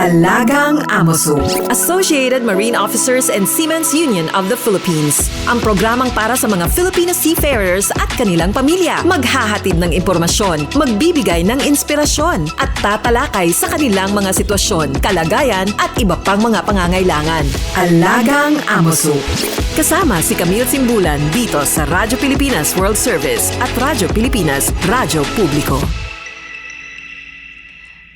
Alagang Amoso, Associated Marine Officers and Seamen's Union of the Philippines. Ang programang para sa mga Filipino seafarers at kanilang pamilya. Maghahatid ng impormasyon, magbibigay ng inspirasyon, at tatalakay sa kanilang mga sitwasyon, kalagayan at iba pang mga pangangailangan. Alagang Amoso. Kasama si Camille Simbulan dito sa Radyo Pilipinas World Service at Radyo Pilipinas Radyo Publiko.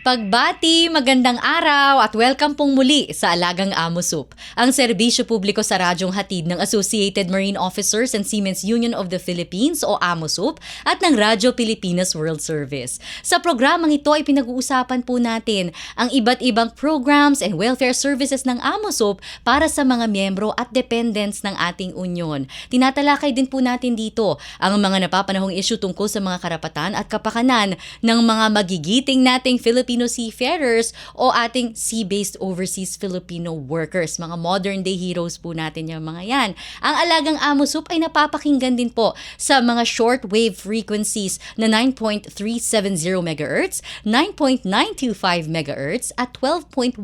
Pagbati, magandang araw at welcome pong muli sa Alagang Amosup, ang serbisyo publiko sa radyong hatid ng Associated Marine Officers and Seamen's Union of the Philippines o Amosup at ng Radyo Pilipinas World Service. Sa programang ito ay pinag-uusapan po natin ang iba't ibang programs and welfare services ng Amosup para sa mga miyembro at dependents ng ating union. Tinatalakay din po natin dito ang mga napapanahong issue tungkol sa mga karapatan at kapakanan ng mga magigiting nating Filipino seafarers o ating sea-based overseas Filipino workers. Mga modern-day heroes po natin yung mga yan. Ang Alagang Amosup ay napapakinggan din po sa mga shortwave frequencies na 9.370 MHz, 9.925 MHz at 12.120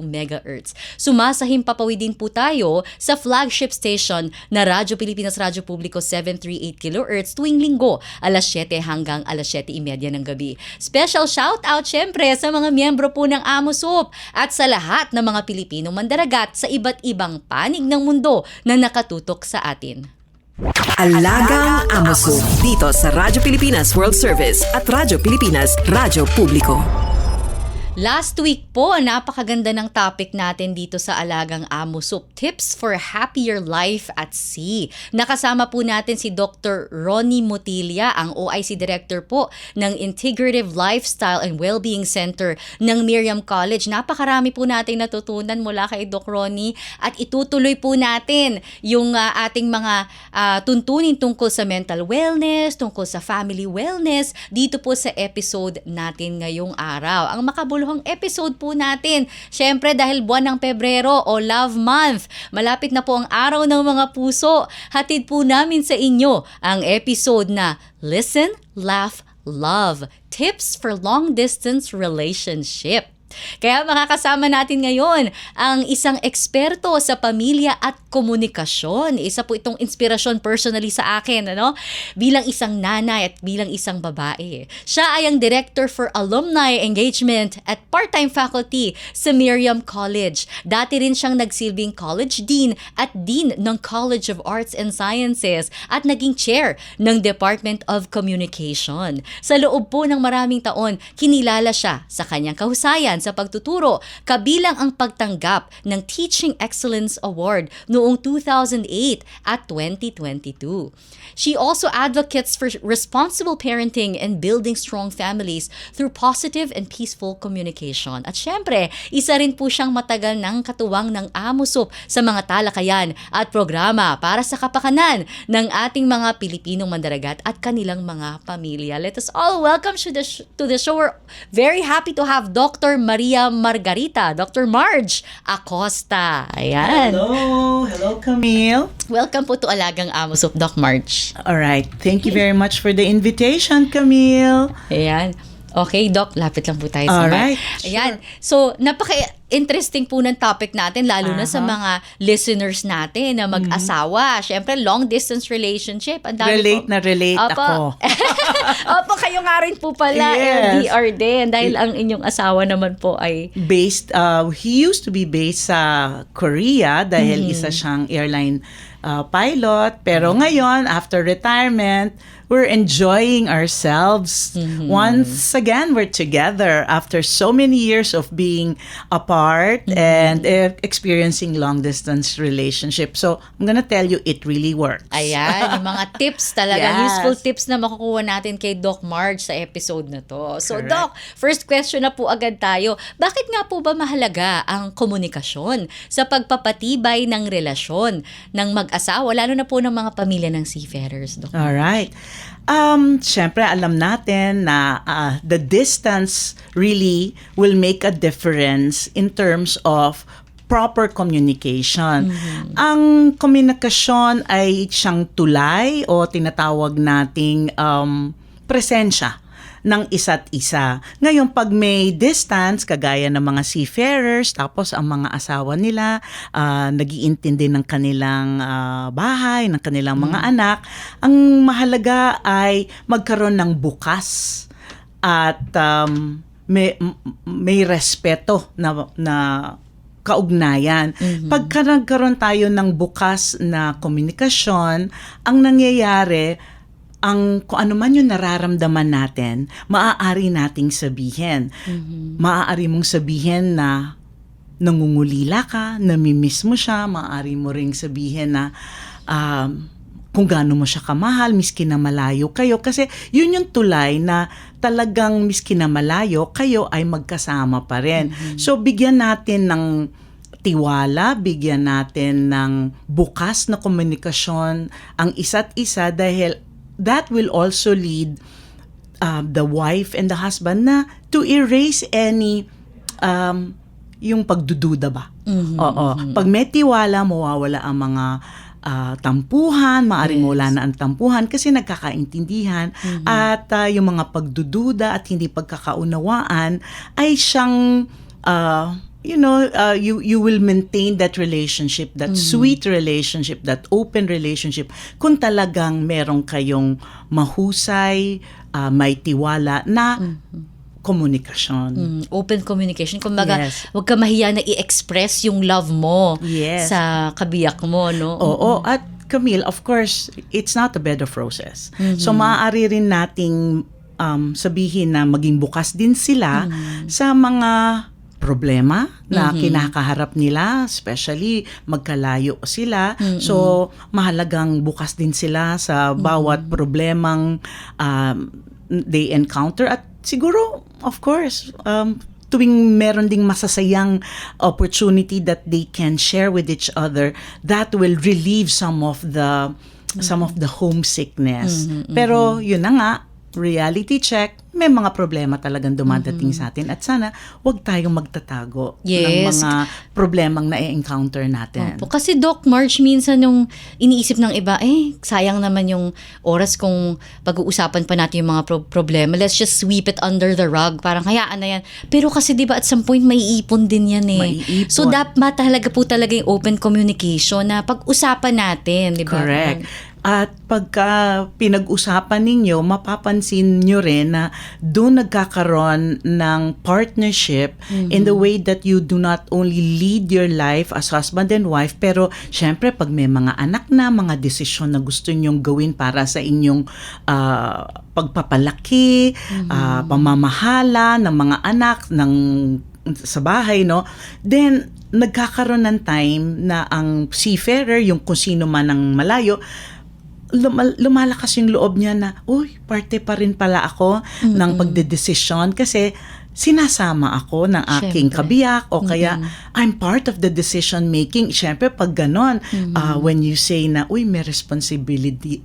MHz. Sumasahim papawid din po tayo sa flagship station na Radyo Pilipinas Radyo Publiko 738 kHz tuwing linggo, alas 7 hanggang alas 7:30 ng gabi. Special shout-out syempre sa mga miyembro po ng Amosup at sa lahat ng mga Pilipinong mandaragat sa iba't ibang panig ng mundo na nakatutok sa atin. Alagang Amosup dito sa Radyo Pilipinas World Service at Radyo Pilipinas Radyo Publiko. Last week po, napakaganda ng topic natin dito sa Alagang Amosup, Tips for Happier Life at Sea. Nakasama po natin si Dr. Ronnie Mutilla, ang OIC Director po ng Integrative Lifestyle and Wellbeing Center ng Miriam College. Napakarami po natin natutunan mula kay Doc Ronnie at itutuloy po natin yung ating mga tuntunin tungkol sa mental wellness, tungkol sa family wellness dito po sa episode natin ngayong araw. Ang makabuluhang episode po natin, syempre dahil buwan ng Pebrero o Love Month, malapit na po ang araw ng mga puso. Hatid po namin sa inyo ang episode na Listen, Laugh, Love, Tips for Long Distance Relationship. Kaya makakasama natin ngayon ang isang eksperto sa pamilya at komunikasyon. Isa po itong inspirasyon personally sa akin, bilang isang nanay at bilang isang babae. Siya ay ang Director for Alumni Engagement at part-time faculty sa Miriam College. Dati rin siyang nagsilbing College Dean at Dean ng College of Arts and Sciences at naging Chair ng Department of Communication. Sa loob po ng maraming taon, kinilala siya sa kanyang kahusayan sa pagtuturo, kabilang ang pagtanggap ng Teaching Excellence Award noong 2008 at 2022. She also advocates for responsible parenting and building strong families through positive and peaceful communication. At syempre, isa rin po siyang matagal ng katuwang ng Amosup sa mga talakayan at programa para sa kapakanan ng ating mga Pilipinong mandaragat at kanilang mga pamilya. Let us all welcome to the show. We're very happy to have Dr. Maria Margarita, Dr. Marge Acosta. Ayan. Hello Camille. Welcome po to Alagang Amosup, Doc Marge. All right, thank you very much for the invitation, Camille. Ayan. Okay, Doc, lapit lang po tayo sa Alright, Ayan. So, napaka-interesting po ng topic natin, lalo na sa mga listeners natin na mag-asawa. Siyempre, long-distance relationship. Ang dami Relate po. na relate Opo. ako. Opo, kayo nga rin po pala, Yes. LDR din. Dahil ang inyong asawa naman po ay... He used to be based sa Korea dahil isa siyang airline pilot. Pero ngayon, after retirement, we're enjoying ourselves. Once again, we're together after so many years of being apart and experiencing long-distance relationship. So, I'm gonna tell you, it really works. Ayan, yung mga tips talaga, Yes. useful tips na makukuha natin kay Doc Marge sa episode na to. So, Correct. Doc, first question na po agad tayo. Bakit nga po ba mahalaga ang komunikasyon sa pagpapatibay ng relasyon ng mag-asawa, lalo na po ng mga pamilya ng seafarers, Doc? Alright. Syempre, alam natin na the distance really will make a difference in terms of proper communication. Ang komunikasyon ay siyang tulay o tinatawag nating presensya ng isa't isa. Ngayon, pag may distance, kagaya ng mga seafarers, tapos ang mga asawa nila, nag-iintindi ng kanilang bahay, ng kanilang mga anak, ang mahalaga ay magkaroon ng bukas at may respeto na kaugnayan. Pagka nagkaroon tayo ng bukas na komunikasyon, ang nangyayari, kung ano man yung nararamdaman natin, maaari nating sabihin. Maaari mong sabihin na nangungulila ka, namimiss mo siya, maaari mo ring sabihin na kung gaano mo siya kamahal, miski na malayo kayo. Kasi yun yung tulay na talagang miski na malayo, kayo ay magkasama pa rin. So bigyan natin ng tiwala, bigyan natin ng bukas na komunikasyon ang isa't isa dahil that will also lead the wife and the husband na to erase any yung pagdududa ba. Oo. Pag may tiwala, mawawala ang mga tampuhan, maaaring wala na ang tampuhan kasi nagkakaintindihan at yung mga pagdududa at hindi pagkakaunawaan ay siyang you will maintain that relationship, that sweet relationship, that open relationship kung talagang meron kayong mahusay, may tiwala na komunikasyon. Open communication. Kumbaga, Yes. huwag ka mahiya na i-express yung love mo Yes. sa kabiyak mo, no? Oo, at Camille, of course, it's not a bed of roses. So maaari rin nating sabihin na maging bukas din sila sa mga problema na kinakaharap nila, especially magkalayo sila. So mahalagang bukas din sila sa bawat problemang they encounter at siguro, of course, tuwing meron ding masasayang opportunity that they can share with each other, that will relieve some of the homesickness. Pero yun na nga, reality check, may mga problema talagang dumadating sa atin at sana wag tayong magtatago ng Yes. mga problemang na-encounter natin. Opo. Kasi Doc March, minsan yung iniisip ng iba, sayang naman yung oras kung pag-uusapan pa natin yung mga problema. Let's just sweep it under the rug. Parang hayaan na yan. Pero kasi diba at some point maiipon din yan eh. Maiipon. So dapat talaga po talaga yung open communication na pag-usapan natin, diba? Correct. At pagka pinag-usapan ninyo, mapapansin nyo rin na doon nagkakaroon ng partnership in the way that you do not only lead your life as husband and wife, pero syempre pag may mga anak na, mga desisyon na gusto nyong gawin para sa inyong pagpapalaki, pamamahala ng mga anak, sa bahay, no? Then, nagkakaroon ng time na ang seafarer, yung kung sino man ang malayo, lumalakas yung loob niya na, parte pa rin pala ako ng pagdedesisyon kasi sinasama ako ng aking kabiyak o kaya I'm part of the decision making. Siyempre pag ganon, when you say na may responsibility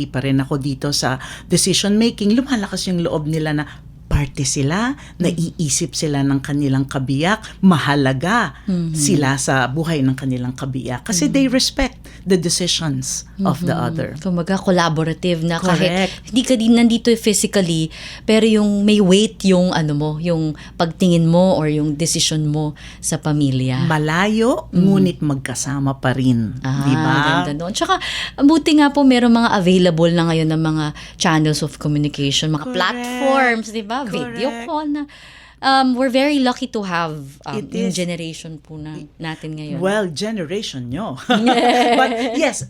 pa rin ako dito sa decision making, lumalakas yung loob nila na parte sila, naiisip sila ng kanilang kabiyak, mahalaga sila sa buhay ng kanilang kabiyak kasi they respect the decisions of the other. Kumbaga collaborative na kahit Correct. hindi ka din nandito physically, pero yung may weight yung yung pagtingin mo or yung decision mo sa pamilya. Malayo, ngunit magkasama pa rin. Di ba? Ganda nun. Tsaka, buti nga po meron mga available na ngayon ng mga channels of communication, mga Correct. platforms, di ba? Video Correct. call na. We're very lucky to have It yung is. generation po natin ngayon. Well, generation nyo. But yes,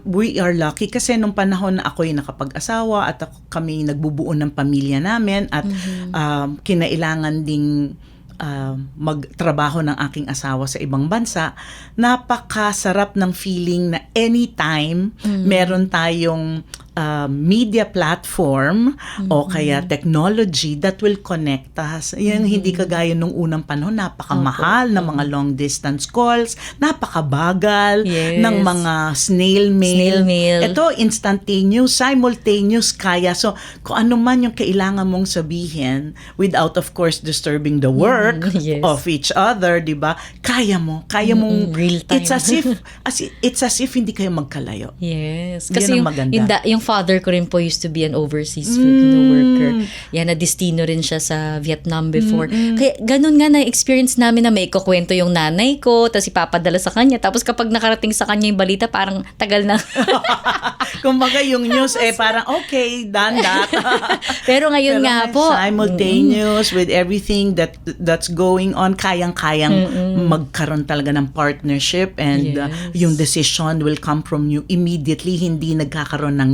we are lucky kasi nung panahon na ako'y nakapag-asawa at kami nagbubuo ng pamilya namin at kinailangan ding magtrabaho ng aking asawa sa ibang bansa, napakasarap ng feeling na anytime meron tayong media platform o kaya technology that will connect us. Yan, hindi kagaya nung unang panahon, napakamahal ng mga long distance calls, napakabagal Yes. ng mga snail mail. Snail mail. Ito, instantaneous, simultaneous, kaya. So, kung ano man yung kailangan mong sabihin, without of course disturbing the work Yes. of each other, di ba? Kaya mong, real time. it's as if hindi kayo magkalayo. Yes. Yun Kasi ang yung, maganda. yung father ko rin po used to be an overseas Filipino worker. Yan, na-destino rin siya sa Vietnam before. Kaya ganun nga na-experience namin na may ikukwento yung nanay ko, tapos ipapadala sa kanya. Tapos kapag nakarating sa kanya yung balita, parang tagal na. Kumbaga yung news parang okay, done that. Pero ngayon Pero nga po. simultaneous with everything that's going on, kayang-kayang magkaroon talaga ng partnership, and yung decision will come from you immediately, hindi nagkakaroon ng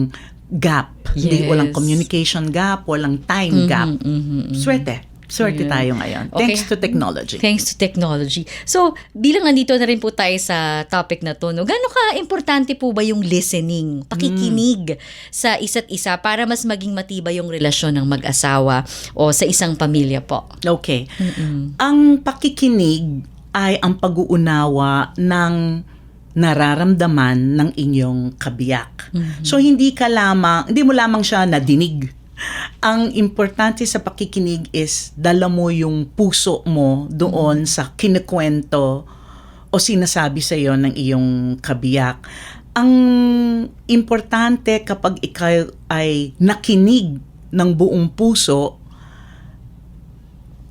gap. Hindi, walang communication gap, walang time gap. Swerte tayo ngayon. Thanks to technology. Thanks to technology. So, bilang nandito na rin po tayo sa topic na to, no, gaano ka-importante po ba yung listening, pakikinig sa isa't isa para mas maging matibay yung relasyon ng mag-asawa o sa isang pamilya po? Okay. Ang pakikinig ay ang pag-uunawa ng nararamdaman ng inyong kabiyak. So, hindi mo lamang siya nadinig. Ang importante sa pakikinig is dala mo yung puso mo doon sa kinikwento o sinasabi sa iyo ng iyong kabiyak. Ang importante kapag ikaw ay nakinig ng buong puso,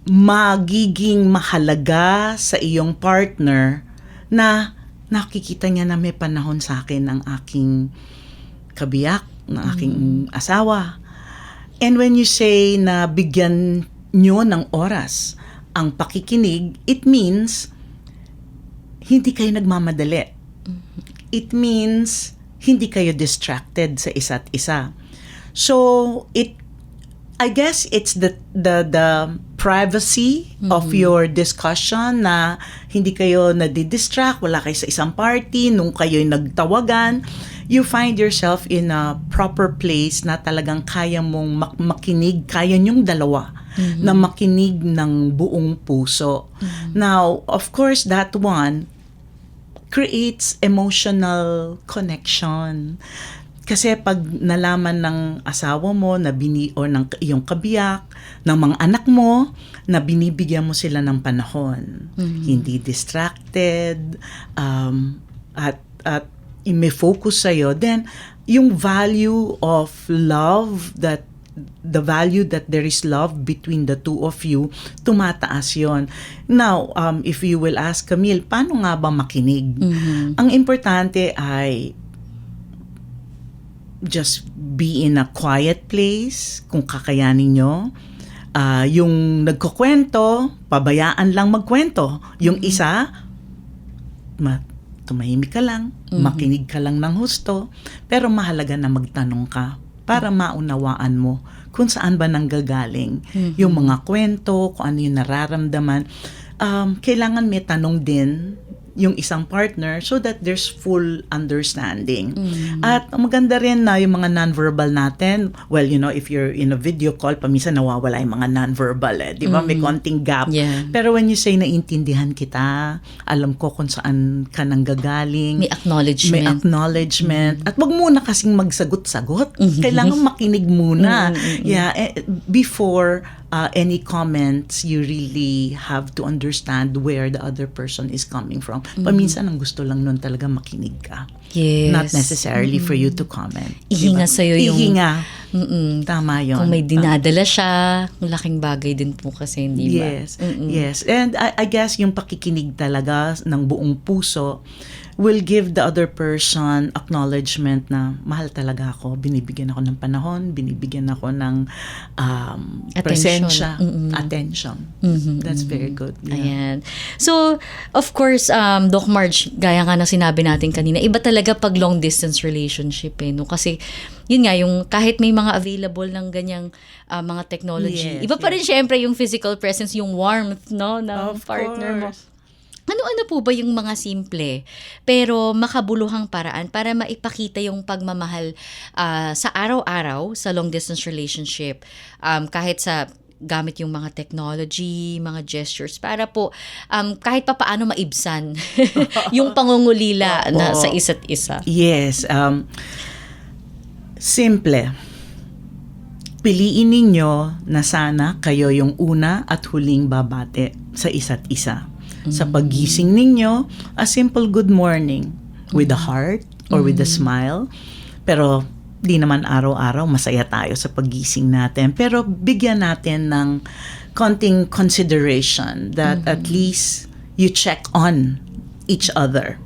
magiging mahalaga sa iyong partner na nakikita niya na may panahon sa akin ang aking kabiyak, ng aking asawa. And when you say na bigyan nyo ng oras ang pakikinig, it means hindi kayo nagmamadali. It means hindi kayo distracted sa isa't isa. So, I guess it's the privacy of your discussion na hindi kayo nadidistract, wala kayo sa isang party, nung kayo'y nagtawagan, you find yourself in a proper place na talagang kaya mong makinig, kaya nyong dalawa na makinig ng buong puso. Now, of course, that one creates emotional connection. Kasi pag nalaman ng asawa mo na o ng iyong kabiyak, ng mga anak mo, na binibigyan mo sila ng panahon, hindi distracted, at may focus sa'yo, then yung value of love, the value that there is love between the two of you, tumataas yon. Now, if you will ask Camille, paano nga ba makinig? Ang importante ay just be in a quiet place kung kakayanin nyo. Yung nagkukwento, pabayaan lang magkwento. Yung isa, tumahimik ka lang, makinig ka lang ng husto, pero mahalaga na magtanong ka para maunawaan mo kung saan ba nanggagaling yung mga kwento, kung ano yung nararamdaman. Kailangan may tanong din yung isang partner so that there's full understanding. At maganda rin na yung mga nonverbal natin, well, if you're in a video call, paminsan nawawala yung mga nonverbal di ba? May konting gap. Yeah. Pero when you say naintindihan kita, alam ko kung saan ka nanggagaling. May acknowledgement. At wag muna kasing magsagot-sagot. Kailangan makinig muna. Before any comments, you really have to understand where the other person is coming from. Paminsan ang gusto lang nun talaga makinig ka. Yes. Not necessarily for you to comment. Ihinga sa'yo yung... Ihinga. Tama yun. Kung may dinadala siya, laking bagay din po kasi, hindi ba? Yes. And I guess yung pakikinig talaga ng buong puso will give the other person acknowledgement na mahal talaga ako, binibigyan ako ng panahon, binibigyan ako ng presensya, attention. That's very good. Yeah. Ayan. So, of course, Doc Marge, gaya nga na sinabi natin kanina, iba talaga pag long distance relationship no? Kasi, yun nga, yung kahit may mga available ng ganyang mga technology, iba pa rin syempre yung physical presence, yung warmth, no, ng partner mo. Ano-ano po ba yung mga simple pero makabuluhang paraan para maipakita yung pagmamahal sa araw-araw sa long distance relationship, kahit sa gamit yung mga technology, mga gestures, para po kahit pa paano maibsan yung pangungulila na sa isa't isa? Yes. Simple. Piliin ninyo na sana kayo yung una at huling babate sa isa't isa. Sa paggising ninyo, a simple good morning with a heart or with a smile. Pero di naman araw-araw masaya tayo sa paggising natin, pero bigyan natin ng konting consideration that at least you check on each other.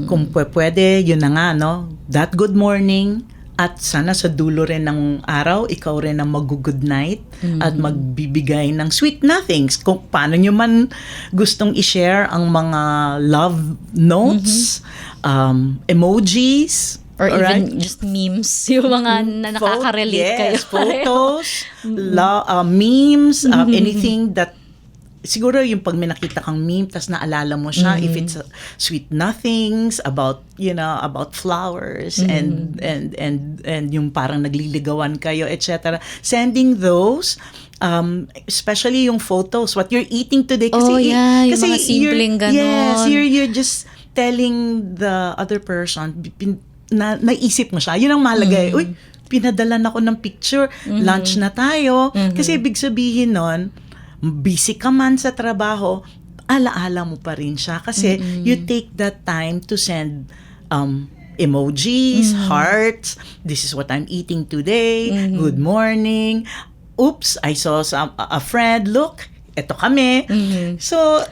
Kung pwede, yun na nga, no? That good morning, at sana sa dulo rin ng araw, ikaw rin ang mag-good night at magbibigay ng sweet nothings. Kung paano nyo man gustong i-share ang mga love notes, emojis, Or alright? even just memes, yung mga na nakaka-relate kayo. Yes, photos, memes, anything that siguro yung pag may nakita kang meme tas naalala mo siya, if it's sweet nothings about about flowers and yung parang nagliligawan kayo, etc. Sending those, especially yung photos, what you're eating today, kasi yung kasi mga simpleng ganon. yes, you're just telling the other person, naisip mo siya, yun ang mahalaga. Uy, pinadalan ako ng picture, lunch na tayo, kasi ibig sabihin nun, busy ka man sa trabaho, alaala mo pa rin siya kasi you take that time to send emojis, hearts, this is what I'm eating today, good morning, oops, I saw a friend, look, eto kami. So,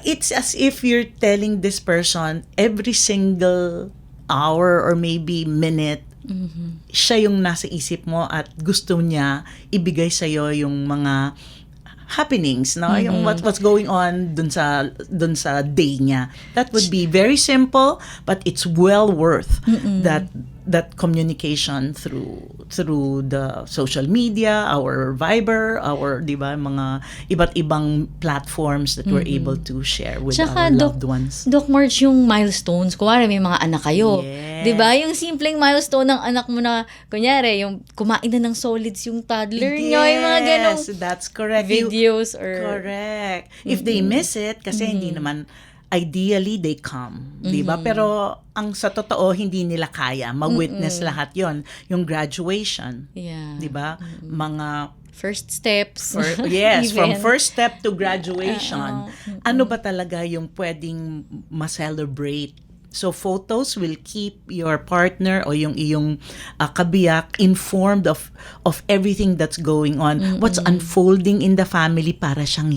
it's as if you're telling this person every single hour or maybe minute, siya yung nasa isip mo at gusto niya ibigay sa'yo yung mga happenings, no? Yung what's going on dun sa day niya. That would be very simple, but it's well worth that communication through the social media, our Viber, our, di ba, mga iba't ibang platforms that we're able to share with our loved ones. Doc March, yung milestones, kuwari may mga anak kayo. Yes. Di ba? Yung simpleng milestone ng anak mo na, kunyari, yung kumain na ng solids yung toddler nyo, yung mga ganong Yes, that's correct. videos or... Correct. If they miss it, kasi hindi naman, ideally, they come. Di ba? Pero, ang sa totoo, hindi nila kaya. Ma-witness lahat yon. Yung graduation. Yeah. Di ba? Mga First steps. yes, from Even. first step to graduation. Ano ba talaga yung pwedeng ma-celebrate? So photos will keep your partner o yung iyong kabiyak informed of everything that's going on. What's unfolding in the family, para siyang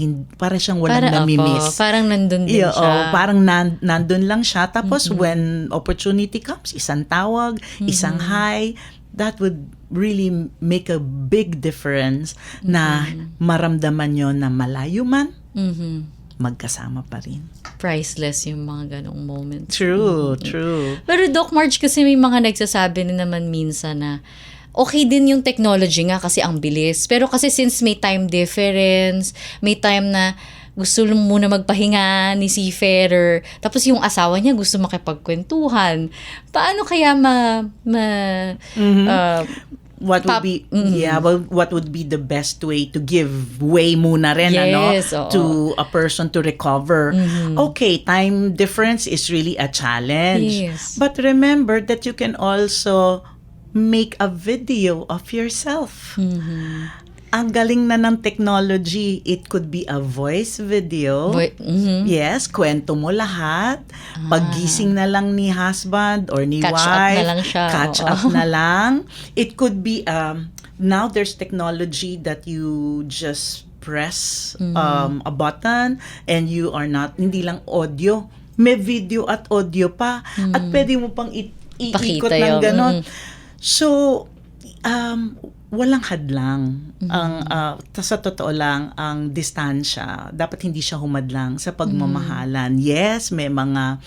walang namimiss. Parang nandun din siya. Parang nandun lang siya. Tapos when opportunity comes, isang tawag, isang hi, that would really make a big difference na maramdaman nyo na malayo man, magkasama pa rin. Priceless yung mga ganong moments. True. Pero Doc March, kasi may mga nagsasabi na naman minsan na okay din yung technology nga kasi ang bilis. Pero kasi since may time difference, may time na gusto muna magpahinga ni seafarer, tapos yung asawa niya gusto makipagkwentuhan. Paano kaya what would be what would be the best way to give way muna rin, Yes, oo. to a person to recover? Okay, time difference is really a challenge. Yes. But remember that you can also make a video of yourself. Ang galing na ng technology. It could be a voice video. Yes, kwento mo lahat. Paggising na lang ni husband or ni Catch wife. up na lang siya. Catch Oo. up na lang. It could be, now there's technology that you just press a button and you are not, hindi lang audio. May video at audio pa. At pwede mo pang iikot Pakita ng yun. ganon. So, walang hadlang. Sa totoo lang, ang distansya, dapat hindi siya humadlang sa pagmamahalan. Yes, may mga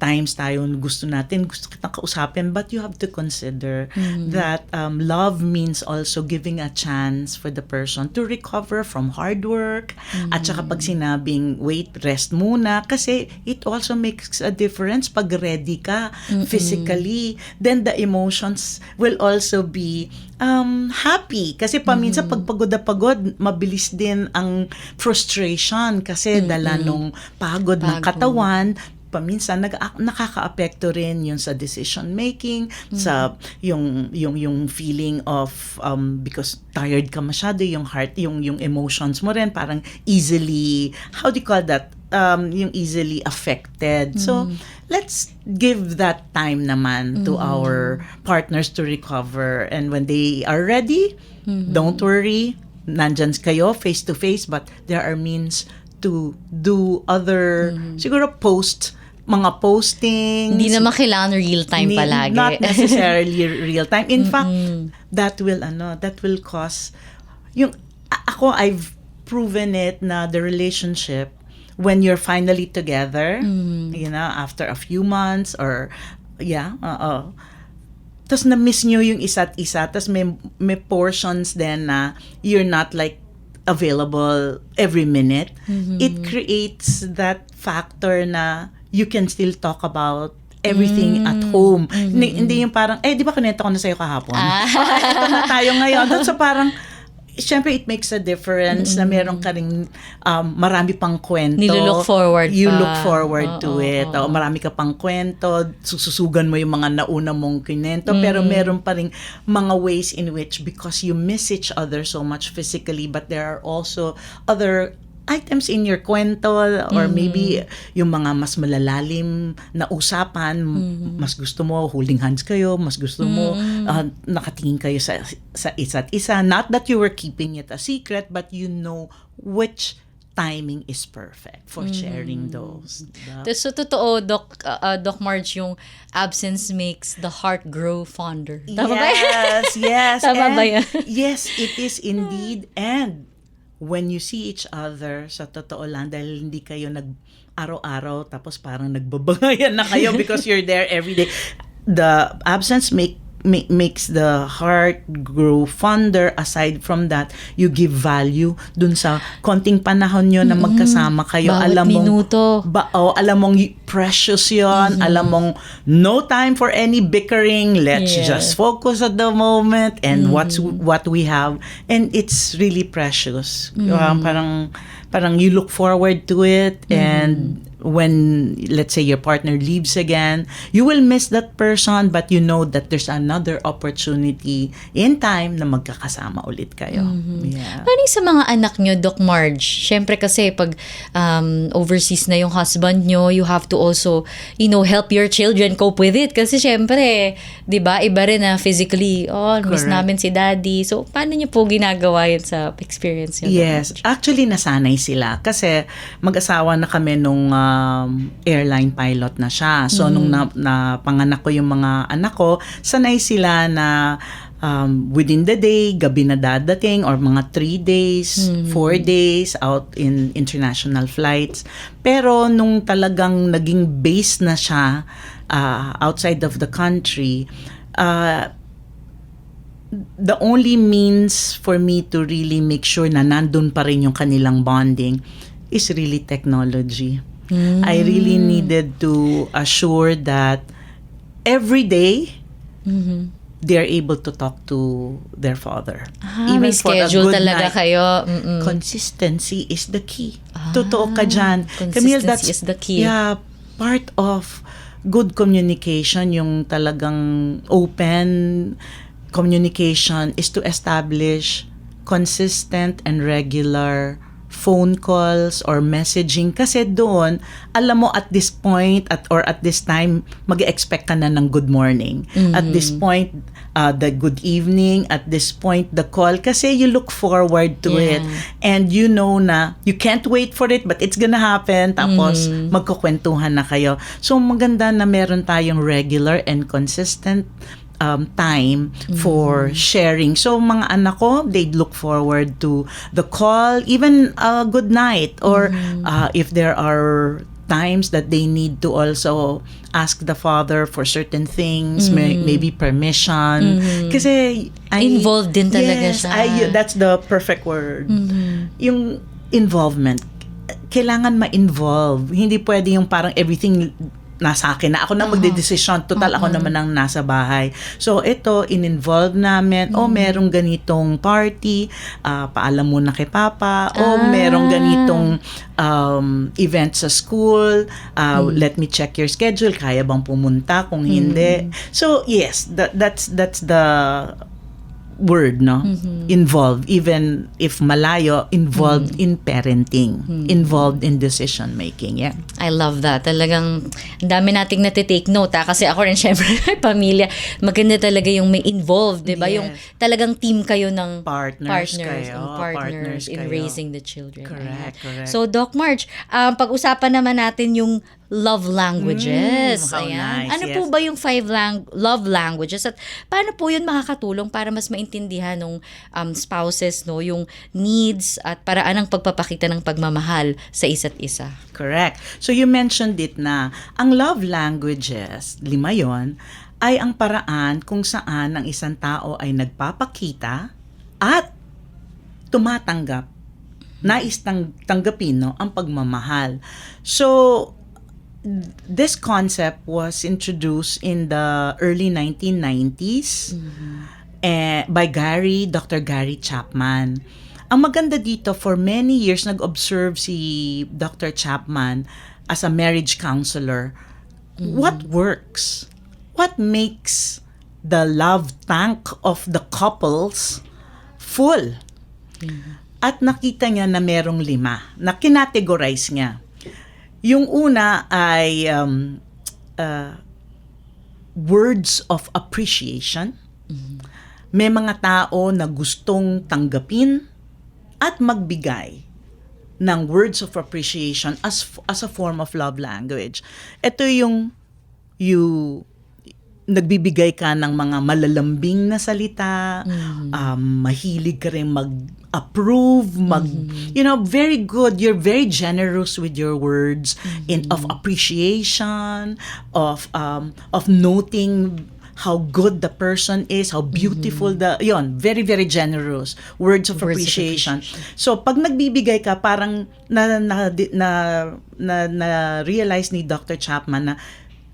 times tayo gusto kitang kausapin, but you have to consider that love means also giving a chance for the person to recover from hard work. At saka pag sinabing, wait, rest muna, kasi it also makes a difference pag ready ka physically. Then the emotions will also be happy. Kasi paminsan pag pagod na pagod, mabilis din ang frustration kasi dala nung pagod ng katawan. Paminsan nakakaapekto rin yun sa decision making, sa yung feeling of because tired ka masyado, yung heart, yung emotions mo rin parang easily, how do you call that, yung easily affected. So, let's give that time naman to our partners to recover. And when they are ready, don't worry, nandyan kayo face to face, but there are means to do other, siguro mga postings. Hindi naman kailangan real time palagi. Not necessarily real time. In fact, that will cause I've proven it na the relationship when you're finally together, after a few months or tapos na-miss nyo yung isa't isa, tapos may portions then na you're not like available every minute. It creates that factor na you can still talk about everything at home. Hindi yung parang, di ba kinento ko na sa'yo kahapon? Ito na tayo ngayon. So parang, syempre, it makes a difference na meron ka ring marami pang kwento. Nilulook forward You pa. look forward to it. O, marami ka pang kwento. Sususugan mo yung mga nauna mong kinento. Pero meron pa ring mga ways in which, because you miss each other so much physically, but there are also other items in your kwento or maybe yung mga mas malalalim na usapan, mas gusto mo holding hands kayo, mas gusto mo nakatingin kayo sa isa't isa. Not that you were keeping it a secret, but you know which timing is perfect for sharing those. So, totoo, Doc Marge, yung absence makes the heart grow fonder. Tama ba yan? Yes. Tama ba yan? Yes, it is indeed. And when you see each other, sa totoo lang, dahil hindi kayo nag-araw-araw, tapos parang nagbabangayan na kayo because you're there every day. The absence makes the heart grow fonder. Aside from that, you give value dun sa konting panahon nyo na magkasama kayo. Bawat alam mong, minuto. alam mong precious yon. Alam mong no time for any bickering. Let's just focus at the moment and what we have. And it's really precious. Parang you look forward to it, and when, let's say, your partner leaves again, you will miss that person, but you know that there's another opportunity in time na magkakasama ulit kayo. Yeah. Paano sa mga anak nyo, Doc Marge? Siyempre kasi pag overseas na yung husband nyo, you have to also, help your children cope with it. Kasi siyempre, di ba, iba rin na physically, miss namin si daddy. So, paano nyo po ginagawa yun sa experience nyo? Yes. Actually, nasanay sila. Kasi mag-asawa na kami nung airline pilot na siya. So, nung napanganak ko yung mga anak ko, sanay sila na within the day, gabi na dadating, or mga 3 days, 4 days out in international flights. Pero nung talagang naging base na siya outside of the country, the only means for me to really make sure na nandun pa rin yung kanilang bonding is really technology. I really needed to assure that every day they're able to talk to their father. May schedule talaga night. kayo. Consistency is the key. Totoo ka dyan. Camille, Consistency is the key. Yeah, part of good communication, yung talagang open communication, is to establish consistent and regular phone calls or messaging, kasi doon alam mo at this point or at this time mag-expect ka na ng good morning, at this point the good evening, at this point the call, kasi you look forward to it and you know na you can't wait for it but it's gonna happen, tapos magkukwentuhan na kayo. So maganda na meron tayong regular and consistent time for sharing. So mga anak ko, they'd look forward to the call, even good night, or if there are times that they need to also ask the father for certain things, maybe permission. Kasi Involved din talaga siya. That's the perfect word. Yung involvement. Kailangan ma-involve. Hindi pwede yung parang everything nasa akin na ako na magdedesisyon. Total, ako naman ang nasa bahay. So, ito, in-involve namin. Merong ganitong party. Paalam muna kay Papa. Merong ganitong event sa school. Let me check your schedule. Kaya bang pumunta? Kung hindi. So, yes, that's the word, no? Involved, even if malayo, involved in parenting, involved in decision making. Yeah. I love that. Talagang ang dami nating natitake note kasi ako rin syempre pamilya. Maganda talaga yung may involved, 'di ba? Yes. Yung talagang team kayo ng Partners partners in kayo. raising the children. Correct, correct. So Doc March, pag-usapan naman natin yung love languages. how Ayan. nice, Ano yes. po ba yung 5 love languages at paano po yun makakatulong para mas maintindihan ng spouses no yung needs at paraan ng pagpapakita ng pagmamahal sa isa't isa? Correct. So you mentioned it na ang love languages, 5 yon, ay ang paraan kung saan ang isang tao ay nagpapakita at tumatanggap, nais tanggapin no, ang pagmamahal. So this concept was introduced in the early 1990s by Dr. Gary Chapman. Ang maganda dito, for many years, nag-observe si Dr. Chapman as a marriage counselor. What works? What makes the love tank of the couples full? At nakita niya na merong 5 na kinategorize niya. Yung una ay words of appreciation. May mga tao na gustong tanggapin at magbigay ng words of appreciation as a form of love language. Ito yung nagbibigay ka ng mga malalambing na salita, mahilig ka rin mag-approve, very good. You're very generous with your words of appreciation, of noting how good the person is, how beautiful very, very generous. Words of appreciation. So, pag nagbibigay ka, parang na-realize ni Dr. Chapman na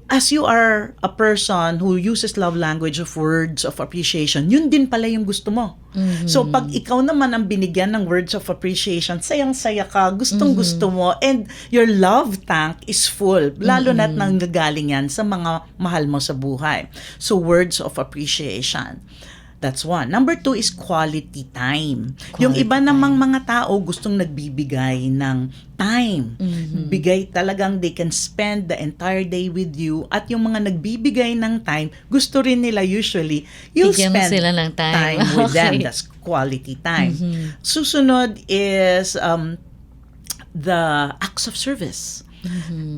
as you are a person who uses love language of words of appreciation, yun din pala yung gusto mo. So, pag ikaw naman ang binigyan ng words of appreciation, sayang-saya ka, gustong-gusto mo, and your love tank is full. Lalo na't nanggagaling yan sa mga mahal mo sa buhay. So, words of appreciation. That's 1. Number 2 is quality time. Yung iba namang mga tao gustong nagbibigay ng time. Bigay talagang they can spend the entire day with you. At yung mga nagbibigay ng time, gusto rin nila usually, you'll Bigyan mo spend sila ng time. with them. Okay. That's quality time. Susunod is the acts of service.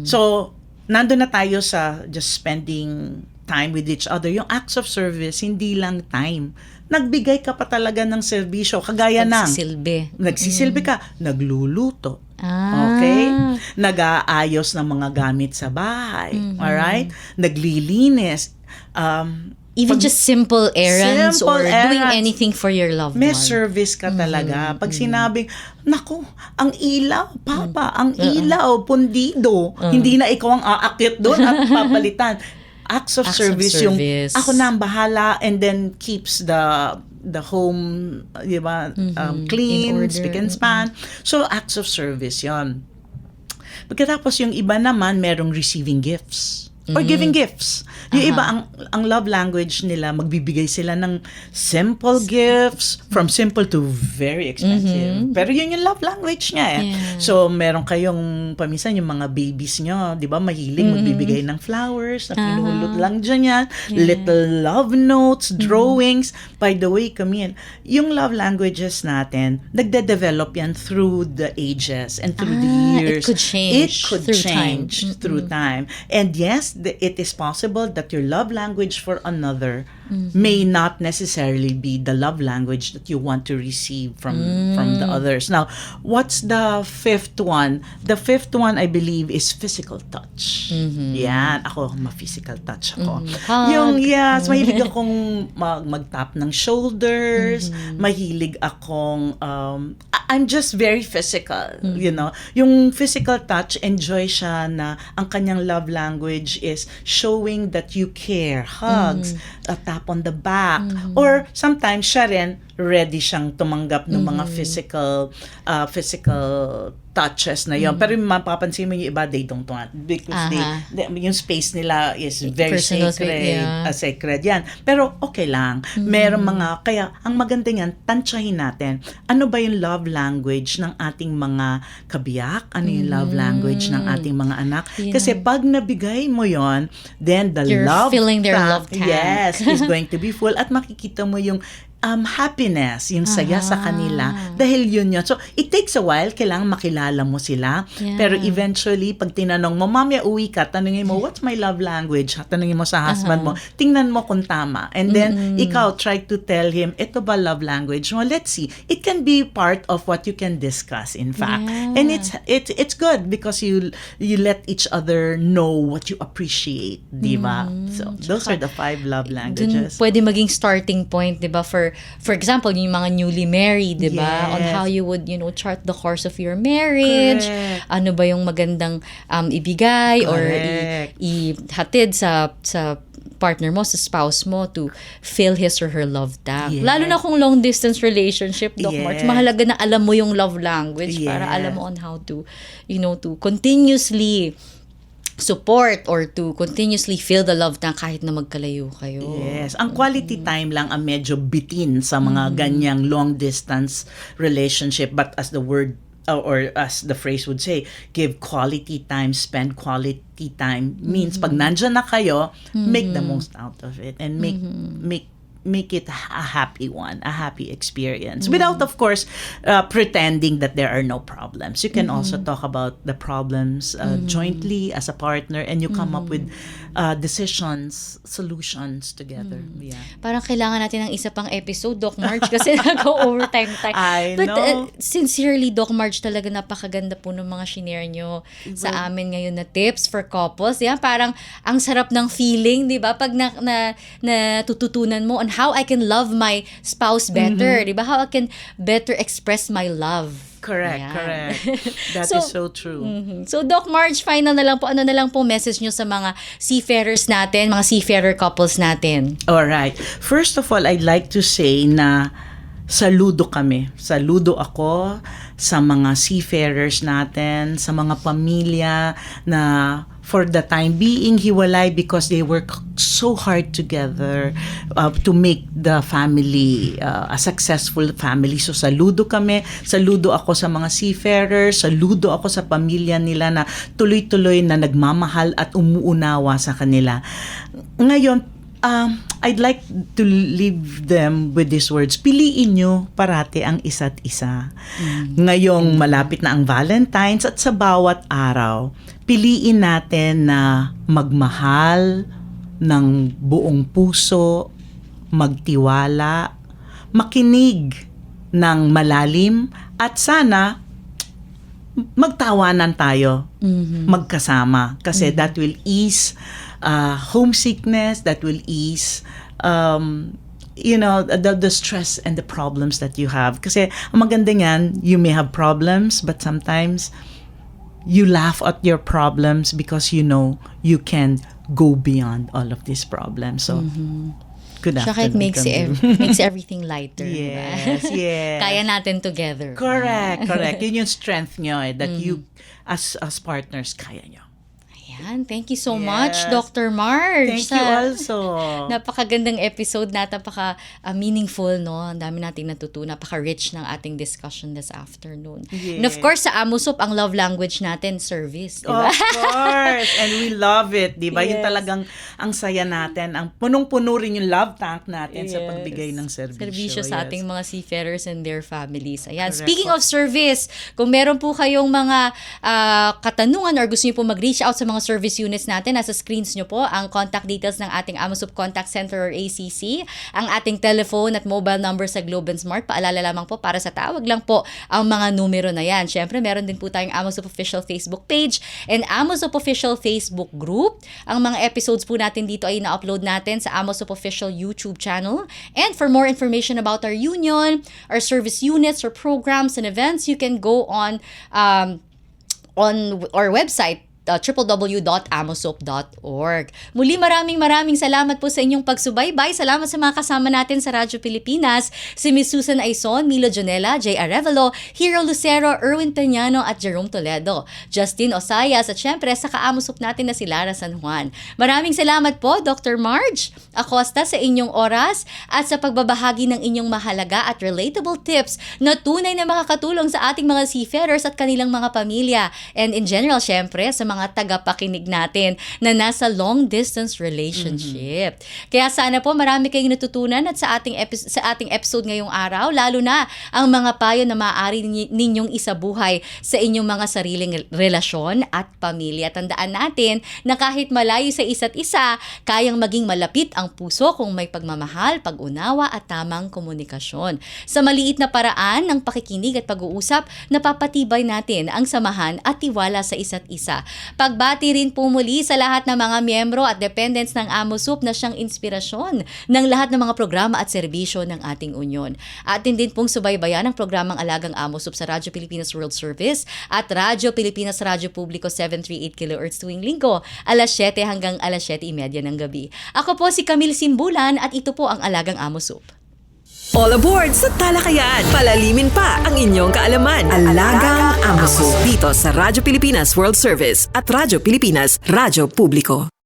So, nandun na tayo sa just spending time with each other. Yung acts of service, hindi lang time. Nagbigay ka pa talaga ng serbisyo. Kagaya nagsisilbi ka, nagluluto. Okay? Nag-aayos ng mga gamit sa bahay. Alright? Naglilinis. Even just simple errands or doing errands. anything for your loved May one. service ka talaga. Pag sinabing, naku, ang ilaw, papa, ang ilaw, pundido, hindi na ikaw ang aakit doon at papalitan. Acts of service, yung ako na ang bahala, and then keeps the home, di ba, clean, spick and span. So, acts of service yon. Pagkatapos yung iba naman, merong receiving gifts. Or giving gifts. Yung iba, ang love language nila, magbibigay sila ng simple gifts, from simple to very expensive. Pero yun yung love language niya eh. Yeah. So, meron kayong, paminsan yung mga babies nyo, di ba, mahilig magbibigay ng flowers, na pinulot lang dyan yan, little love notes, drawings. By the way, Camille, yung love languages natin, nagde-develop yan through the ages and through the years. It could change Through time. And yes, it is possible that your love language for another may not necessarily be the love language that you want to receive from the others. Now, what's the 5th one? The 5th one, I believe, is physical touch. Yan. Ako, ma-physical touch ako. Yung, yes, mahilig akong mag-tap ng shoulders. Mahilig akong, I'm just very physical, you know. Yung physical touch, enjoy siya na ang kanyang love language is showing that you care. Hugs, a tap on the back. Or sometimes siya rin, ready siyang tumanggap ng mga physical touches na yon. Pero mapapansin mo yung iba, they don't want because yung space nila is very Personal sacred. space, Sacred yan. Pero okay lang. Meron mga, kaya ang maganda yan, tansyahin natin. Ano ba yung love language ng ating mga kabiyak? Ano yung love language ng ating mga anak? Kasi pag nabigay mo yon, then the You're love filling their tank, love tank. yes, is going to be full at makikita mo yung happiness, yung saya sa kanila. Dahil yun. So, it takes a while, kailangan makilala mo sila. Yeah. Pero eventually, pag tinanong mo, mamaya uwi ka, tanungin mo, what's my love language? Tanungin mo sa husband mo, tingnan mo kung tama. And then, ikaw, try to tell him, ito ba love language mo? Let's see. It can be part of what you can discuss, in fact. Yeah. And it's good because you let each other know what you appreciate, di ba? So, those are the 5 love Dun languages. pwede maging starting point, 'di ba, for example, yung mga newly married, 'di ba, on Yes. how you would, chart the course of your marriage. Correct. Ano ba yung magandang ibigay or Correct. ihatid sa partner mo, sa spouse mo to fill his or her love tank. Yes. Lalo na kung long distance relationship, Doc March, Yes. mahalaga na alam mo yung love language para Yes. alam mo on how to, to continuously support or to continuously feel the love tank kahit na magkalayo kayo. Yes. Ang quality time lang ang medyo bitin sa mga ganyang long distance relationship. But as the word or as the phrase would say, give quality time, spend quality time means pag nandyan na kayo, make the most out of it and make it a happy one, a happy experience. Without, of course, pretending that there are no problems. You can also talk about the problems jointly as a partner and you come up with decisions, solutions together. Yeah. Parang kailangan natin ng isa pang episode, Doc March, kasi nag-overtime tayo. I But know. Sincerely, Doc March, talaga napakaganda po ng mga shinare nyo sa amin ngayon na tips for couples. Yan, parang ang sarap ng feeling, di ba? Pag natututunan mo on how I can love my spouse better, di ba? How I can better express my love. Correct, Ayan. correct. That So, is so true. So, Doc March, final na lang po, ano na lang po message nyo sa mga seafarers natin, mga seafarer couples natin? All right. First of all, I'd like to say na saludo kami. Saludo ako sa mga seafarers natin, sa mga pamilya na for the time being hiwalay because they work so hard together to make the family a successful family. So saludo kami, saludo ako sa mga seafarers, saludo ako sa pamilya nila na tuloy-tuloy na nagmamahal at umuunawa sa kanila. Ngayon, I'd like to leave them with these words. Piliin nyo parati ang isa't isa. Ngayong malapit na ang Valentine's at sa bawat araw, piliin natin na magmahal ng buong puso, magtiwala, makinig ng malalim, at sana magtawanan tayo magkasama. Kasi that will ease homesickness, that will ease the stress and the problems that you have. Kasi ang maganda niyan, you may have problems, but sometimes you laugh at your problems because you know you can go beyond all of these problems. So, good Tsaka it afternoon. makes everything lighter. Yes, diba? yes. Kaya natin together. Correct. Yun yung strength nyo that you, as partners, kaya nyo. Ayan, thank you so Yes. much, Dr. Marge. Thank you also. Napakagandang episode na, meaningful, no? Ang dami nating natutunan, napaka-rich ng ating discussion this afternoon. Yes. And of course, sa Amusop, ang love language natin, service, di ba? Of course. And we love it, di ba? Yung Yes. talagang ang saya natin. Ang punong-puno rin yung love tank natin sa pagbigay ng serbisyo. Serbisyo sa Yes. ating mga seafarers and their families. Ayan. Correct Speaking po. of service, kung meron po kayong mga katanungan or gusto niyo po mag-reach out sa mga service units natin, nasa screens niyo po ang contact details ng ating Amusop Contact Center or ACC, ang ating telephone at mobile number sa Globe and Smart. Paalala lamang po, para sa tawag lang po ang mga numero na yan. Siyempre, meron din po tayong Amusop Official Facebook page and Amusop Official Facebook group. Ang mga episodes po natin dito ay na-upload natin sa Amusop Official YouTube channel. And for more information about our union, our service units or programs and events, you can go on our website, www.amosoup.org. Muli maraming salamat po sa inyong pagsubaybay. Salamat sa mga kasama natin sa Radyo Pilipinas, si Miss Susan Aizon, Milo Jonela, J. Arevalo, Hero Lucero, Erwin Peñano at Jerome Toledo, Justin Osayas at syempre sa kaamosoup natin na si Lara San Juan. Maraming salamat po Dr. Marge Acosta sa inyong oras at sa pagbabahagi ng inyong mahalaga at relatable tips na tunay na makakatulong sa ating mga seafarers at kanilang mga pamilya. And in general, syempre, sa mga tagapakinig natin na nasa long distance relationship. Kaya sana po marami kayong natutunan at sa ating episode ngayong araw, lalo na ang mga payo na maaari ninyong isabuhay sa inyong mga sariling relasyon at pamilya. Tandaan natin na kahit malayo sa isa't isa, kayang maging malapit ang puso kung may pagmamahal, pag-unawa at tamang komunikasyon. Sa maliit na paraan ng pakikinig at pag-uusap, napapatibay natin ang samahan at tiwala sa isa't isa. Pagbati rin po muli sa lahat ng mga miyembro at dependents ng AMOSoup na siyang inspirasyon ng lahat ng mga programa at serbisyo ng ating unyon. Atin din pong subaybayan ang programang Alagang AMOSoup sa Radyo Pilipinas World Service at Radyo Pilipinas Radyo Publiko 738 kHz tuwing linggo, alas 7 hanggang alas 7:30 ng gabi. Ako po si Camille Simbulan at ito po ang Alagang AMOSoup. All aboard sa talakayan. Palalimin pa ang inyong kaalaman. Alagang AMOSoup dito sa Radyo Pilipinas World Service at Radyo Pilipinas Radyo Publiko.